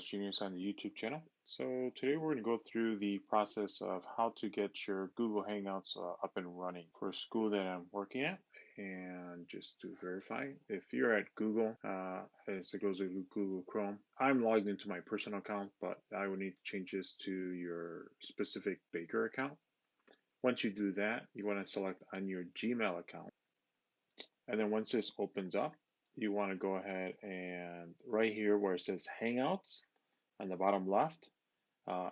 Genius on the YouTube channel. So today we're going to go through the process of how to get your Google Hangouts up and running for a school that I'm working at. And just to verify, if you're at Google, as it goes to Google Chrome, I'm logged into my personal account, but I will need to change this to your specific Baker account. Once you do that, you want to select on your Gmail account. And then once this opens up, you want to go ahead and right here where it says Hangouts, on the bottom left.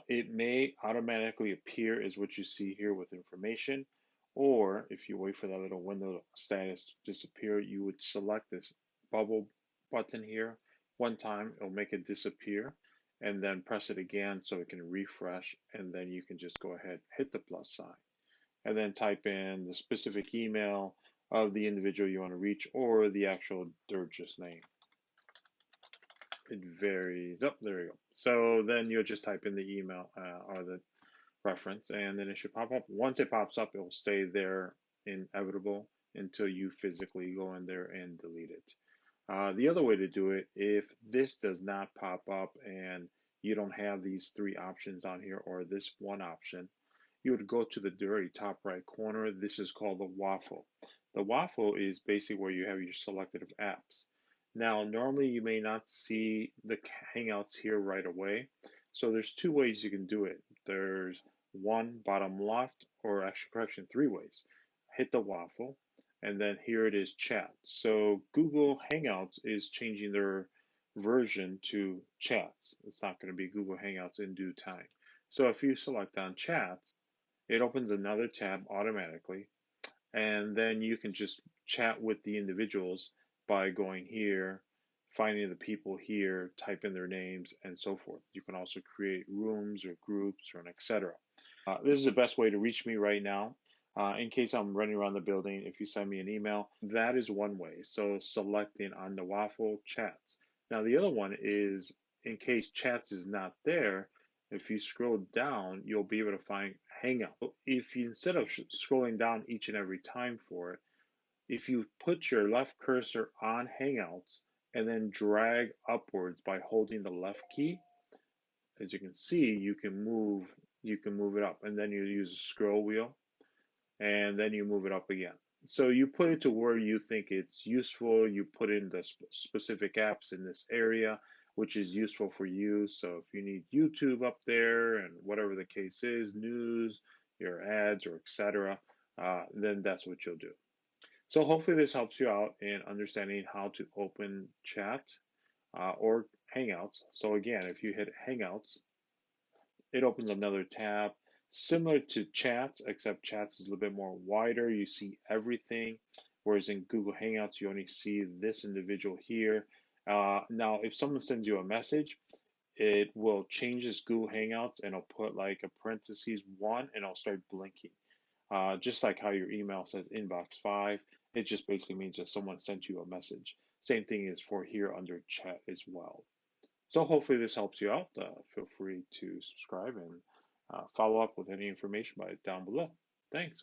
It may automatically appear as what you see here with information, or if you wait for that little window status to disappear, you would select this bubble button here one time, it'll make it disappear, and then press it again so it can refresh, and then you can just go ahead, hit the plus sign, and then type in the specific email of the individual you want to reach or the actual Dirge's name. It varies. Oh, there we go. So then you'll just type in the email or the reference, and then it should pop up. Once it pops up, it will stay there inevitable until you physically go in there and delete it. The other way to do it, if this does not pop up and you don't have these three options on here or this one option, you would go to the very top right corner. This is called the Waffle. The Waffle is basically where you have your selected of apps. Now, normally you may not see the Hangouts here right away. So there's two ways you can do it. There's one bottom left, or actually correction, three ways. Hit the Waffle, and then here it is chat. So Google Hangouts is changing their version to chats. It's not going to be Google Hangouts in due time. So if you select on chats, it opens another tab automatically, and then you can just chat with the individuals by going here, finding the people here, type in their names, and so forth. You can also create rooms or groups or an etc. This is the best way to reach me right now. In case I'm running around the building, if you send me an email, that is one way. So selecting on the Waffle chats. Now the other one is in case chats is not there, if you scroll down, you'll be able to find Hangout. If you, instead of scrolling down each and every time for it, if you put your left cursor on Hangouts and then drag upwards by holding the left key, as you can see, you can move it up, and then you use a scroll wheel, and then you move it up again. So you put it to where you think it's useful. You put in the specific apps in this area, which is useful for you. So if you need YouTube up there and whatever the case is, news, your ads, or etc., then that's what you'll do. So hopefully this helps you out in understanding how to open chat or Hangouts. So again, if you hit Hangouts, it opens another tab similar to chats, except chats is a little bit more wider. You see everything, whereas in Google Hangouts, you only see this individual here. Now, if someone sends you a message, it will change this Google Hangouts and it'll put like a parentheses one and it'll start blinking. Just like how your email says inbox 5, it just basically means that someone sent you a message. Same thing is for here under chat as well. So hopefully this helps you out. Feel free to subscribe and follow up with any information by down below. Thanks.